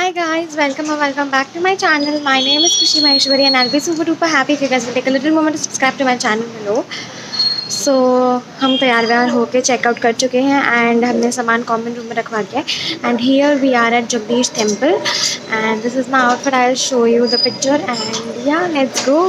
Hi guys, welcome or welcome back to my channel. My name is Kushi Maheshwari and I'll be super duper happy if you guys will take a little moment to subscribe to my channel below. So हम तैयार व्यार होके checkout कर चुके हैं and हमने सामान common room में रखवा दिया है and here we are at Jagdish temple and this is my outfit. I will show you the picture and yeah let's go.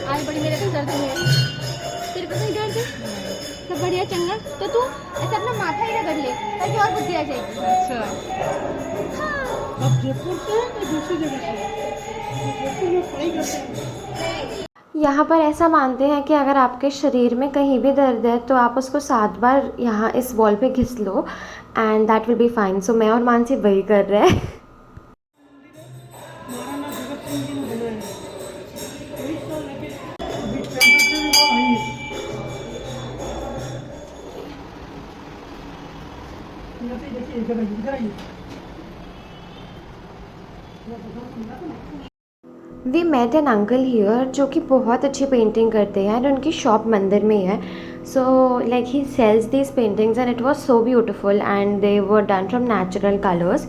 आज बड़ी मेरे को दर्द है. तेरे को नहीं दर्द? सब बढ़िया चंगा. तो तू ऐसा अपना माथा ही रगड़ ले ताकि और बुद्धि आ जाएगी. अच्छा. अब जयपुर से दूसरी जगह से जयपुर में पढ़ाई करते हैं. यहाँ पर ऐसा मानते हैं कि अगर आपके शरीर में कहीं भी दर्द है तो आप उसको 7 बार यहाँ इस बॉल पे घिस लो and that will be fine. So मैं और मानसी वही कर रहे हैं. We met an uncle here जो कि बहुत अच्छी पेंटिंग करते हैं एंड उनकी शॉप मंदिर में ही है. So like he sells these paintings and it was so beautiful and they were done from natural colours.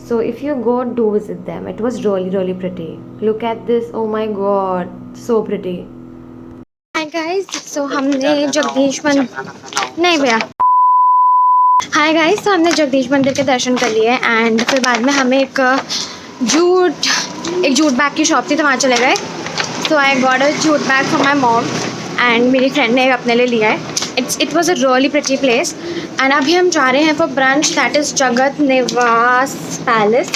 So if you go do visit them. It was really pretty. Look at this. Oh my God, so pretty. Hi guys, so हमने जगदीश मंदिर नहीं भैया. Hi guys, तो हमने जगदीश मंदिर के दर्शन कर लिए एंड फिर बाद में हमें एक जूट बैग की शॉप थी तो वहाँ चले गए. So I got a jute bag for my mom and मेरी फ्रेंड ने अपने लिए लिया है. It was a really pretty place and अभी हम जा रहे हैं फॉर ब्रंच दैट इज़ जगत निवास palace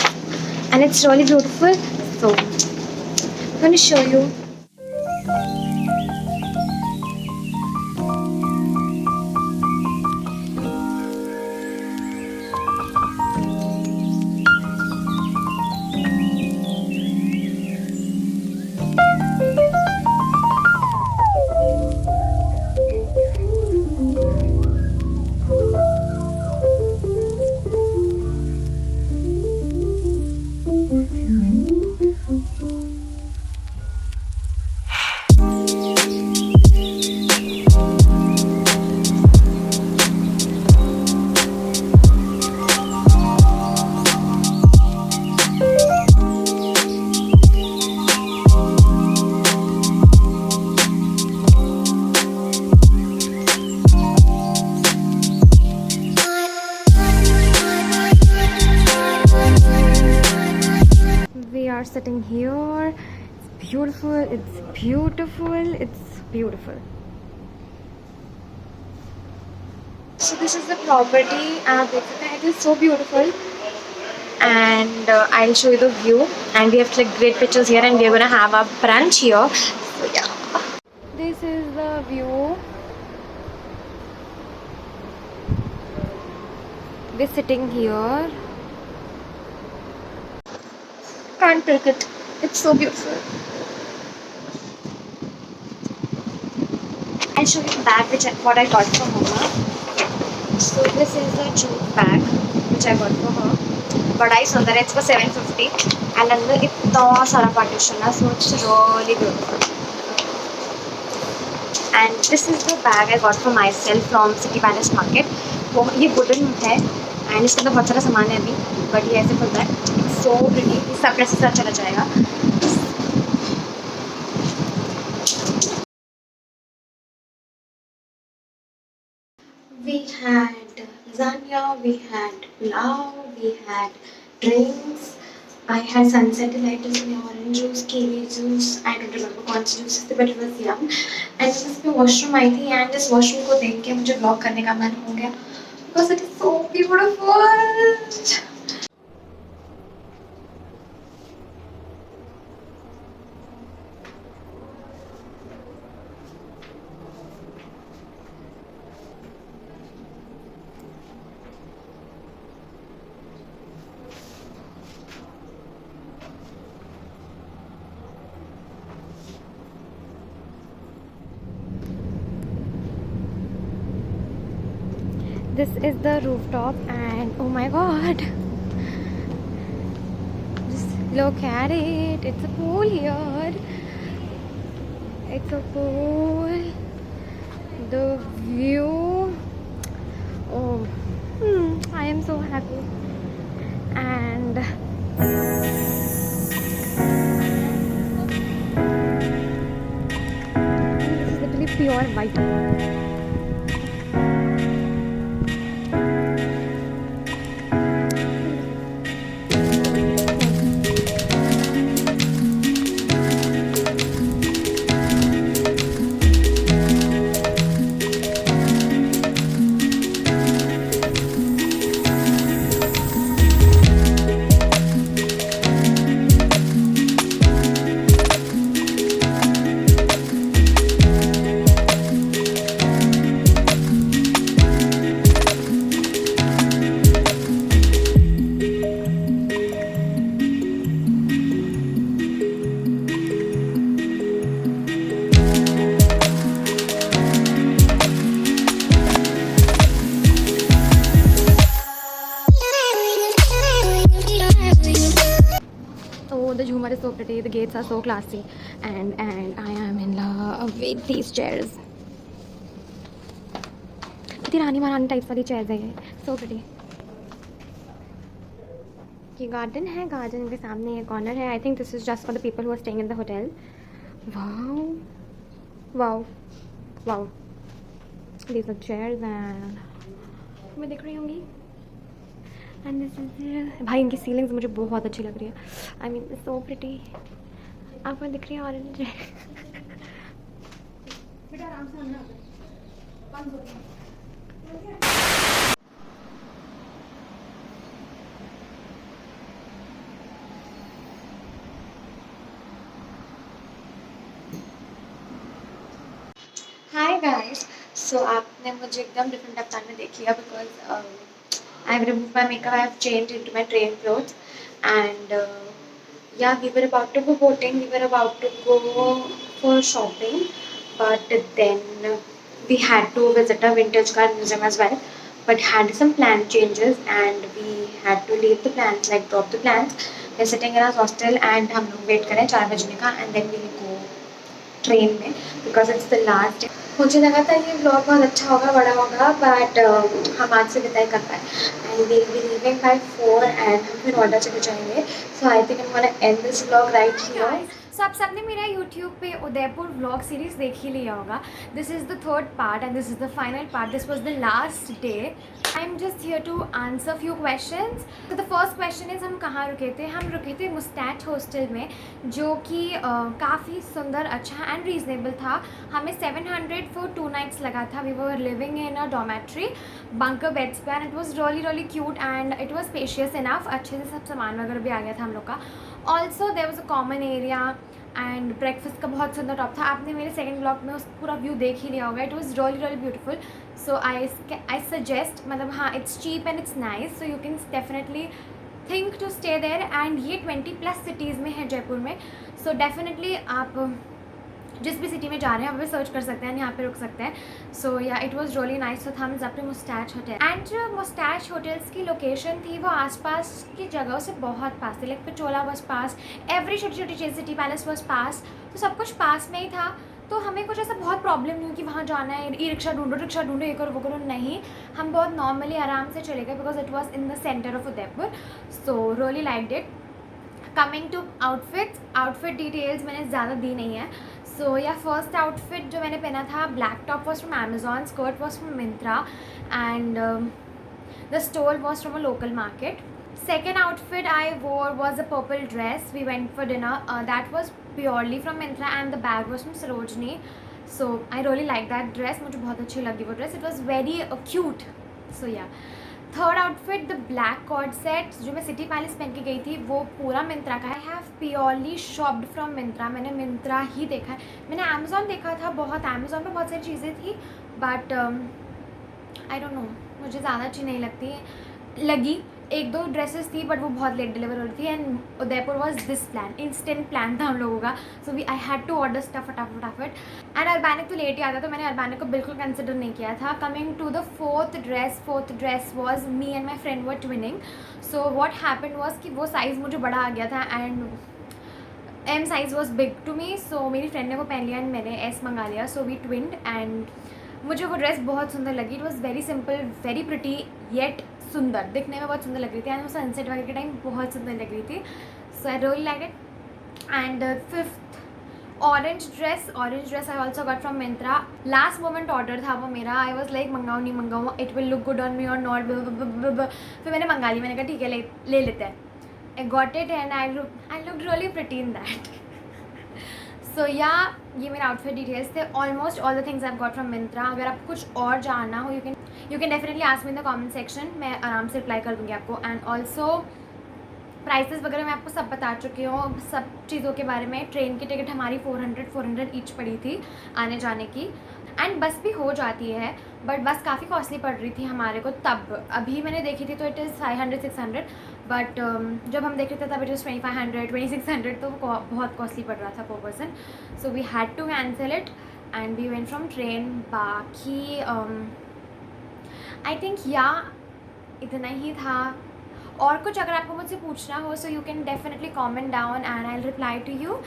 and it's really beautiful. So I will show you. We are sitting here. It's beautiful. It's beautiful. It's beautiful. So this is the property. It is so beautiful. And I'll show you the view. And we have clicked great pictures here. And we are gonna have our brunch here. So yeah. This is the view. We're sitting here. Can't take it. It's so beautiful. I'll show you the bag what I got from Mama. So this is the jute bag which I got for her. बड़ा ही सुंदर है. It's for 750 and अंदर इतना सारा partition है. So it's really beautiful. And this is the bag I got for myself from City Palace Market. वो ये wooden है and इसके अंदर बहुत सारा सामान है अभी. But ये ऐसे खुलता है. It's so pretty. इससे अपने से साथ चला जाएगा. We had lasagna, we had pulao, we had drinks. I had sunset delights में orange juice, kiwi juice. I don't remember कौन सी juices थी but it was yum. And इसमें washroom आई थी and इस washroom को देख के मुझे vlog करने का मन हो गया because it is so beautiful. This is the rooftop and oh my god, just look at it. It's a pool here. It's a pool. The view. Oh, I am so happy. And this is literally pure white. Oh, the Jhumar is so pretty. The gates are so classy, and I am in love with these chairs. कितनी रानी महारानी types वाली chairs है ये, so pretty. ये garden है, garden के सामने ये कॉर्नर है. I think this is just for the people who are staying in the hotel. Wow, wow, wow. These are chairs and मैं देख रही होंगी. एंड दिस इज भाई इनकी सीलिंग्स मुझे बहुत अच्छी लग रही है. I mean so pretty. आपको दिख रही है ऑरेंज. हाय गाइस. सो आपने मुझे एकदम डिफरेंट अवतार में देख लिया because I've removed my makeup, I've changed into my train clothes, and yeah, we were about to go boating, we were about to go for shopping, but then we had to visit a vintage car museum as well, but had some plan changes and we had to leave the plans, like drop the plans. We're sitting in our hostel and हम लोग wait करें 4 बजने का, and then we'll go train में because it's the last day. मुझे लगा था ये व्लॉग बहुत अच्छा होगा, बड़ा होगा, बट हम आज से विदाई कर पाए. And will be leaving by 4 and हम फिर ऑर्डर चले जाएंगे. So I think I am gonna end this vlog right here. सो आप सबने मेरा यूट्यूब पे उदयपुर व्लॉग सीरीज़ देख ही लिया होगा. This is the third part and this is the final part. This was the last day. I am just here to answer few questions. तो द फर्स्ट क्वेश्चन इज़ हम कहाँ रुके थे. हम रुके थे मुस्टैच हॉस्टल में, जो कि काफ़ी सुंदर, अच्छा एंड रीजनेबल था. हमें 700 फॉर 2 नाइट्स लगा था. We were living in a dormitory, bunker beds पे, and it was really cute and it was spacious enough. अच्छे से सब सामान वगैरह भी आ गया था हम लोग का. Also there was a common area and breakfast का बहुत सुंदर टॉप था. आपने मेरे सेकंड ब्लॉग में उस पूरा व्यू देख ही लिया होगा. It was really beautiful. So I suggest, मतलब हाँ, it's cheap and it's nice, so you can definitely think to stay there. And ये 20+ सिटीज़ में है जयपुर में. सो डेफिनेटली आप जिस भी सिटी में जा रहे हैं वहाँ पे सर्च कर सकते हैं, यहाँ पे रुक सकते हैं. So yeah it was really nice. So thumbs up to moustache hotel. And जो मुस्टैच होटल्स की लोकेशन थी वो आसपास की जगहों से बहुत पास थी. लाइक पिचोला वॉज पास, एवरी छोटी छोटी चीज़, सिटी पैलेस वॉज पास. तो सब कुछ पास में ही था. तो हमें कुछ ऐसा बहुत प्रॉब्लम नहीं हुई कि वहाँ जाना है, ई रिक्शा ढूंढो, ये करो वो करो. नहीं, हम बहुत नॉर्मली आराम से चले गए because it was in the centre of Udaipur. So really liked it. Coming to outfit details मैंने ज़्यादा दी नहीं है. सो या फर्स्ट आउटफिट जो मैंने पहना था, black top was from Amazon, skirt was from Myntra, and the store was from a local market. Second outfit I wore was a purple dress. We went for dinner. That was purely from Myntra and the bag was from Sarojini. So I really like that dress. मुझे बहुत अच्छी लगी वो dress. It was very cute. So yeah. Third outfit, the black cord set जो मैं city palace पहन के गई थी, वो पूरा मिंत्रा का है. I have purely शॉप्ड from Myntra. मैंने मिंत्रा ही देखा है. मैंने अमेज़ॉन देखा था बहुत, अमेज़ॉन पे बहुत सारी चीज़ें थी, बट आई डोंट नो, मुझे ज़्यादा अच्छी नहीं लगी. एक दो ड्रेसेस थी बट वो बहुत लेट डिलीवर हो रही थी and Udaipur was this plan, instant plan था हम लोगों का. So I had to order stuff फटाफट. एंड अर्बैनिक तो लेट ही आता तो मैंने अर्बैनिक को बिल्कुल कंसिडर नहीं किया था. Coming to the fourth dress was me and my friend were twinning. So what happen was कि वो साइज़ मुझे बड़ा आ गया था and M size was big to me. So मेरी फ्रेंड ने वो पहन लिया एंड मैंने एस मंगा लिया. सो वी ट्विन्ड एंड मुझे वो ड्रेस बहुत सुंदर लगी. It was very simple, very pretty, yet सुंदर, दिखने में बहुत सुंदर लग रही थी एंड वो सनसेट वगैरह के टाइम बहुत सुंदर लग रही थी. So I really like it. And fifth orange dress I also got from Myntra. Last moment order था वो मेरा. आई वॉज लाइक मंगाऊँ नहीं मंगाऊँ, it will look good on me और नॉट. फिर मैंने मंगा ली. मैंने कहा ठीक है ले लेते हैं. I got it and I look really pretty in that. So yeah ये मेरे आउटफिट डिटेल्स थे. Almost all the things I got from Myntra. अगर आपको कुछ और जानना हो you can definitely ask me in the comment section. मैं आराम से रिप्लाई कर दूँगी आपको. एंड ऑल्सो प्राइसेस वगैरह मैं आपको सब बता चुकी हूँ, सब चीज़ों के बारे में. ट्रेन की टिकट हमारी 400 ईच पड़ी थी आने जाने की. एंड बस भी हो जाती है बट बस काफ़ी कॉस्टली पड़ रही थी हमारे को तब. अभी मैंने देखी थी तो इट इज़ 500-600 बट जब हम देख रहे थे तब इट इज़ 2500-2600. तो वो बहुत कॉस्टली पड़ रहा था पर person. So we had to cancel it and we went from train. बाकी आई थिंक या इतना ही था. और कुछ अगर आपको मुझसे पूछना हो so you can definitely comment down and I will reply to you.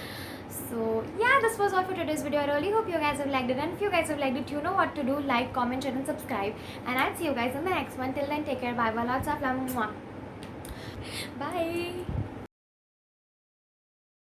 So yeah, this was all for today's video. I really hope you guys have liked it, and if you guys have liked it, you know what to do. Like, comment, share and subscribe, and I'll see you guys in the next one. Till then, take care, bye bye, lots of love. Bye.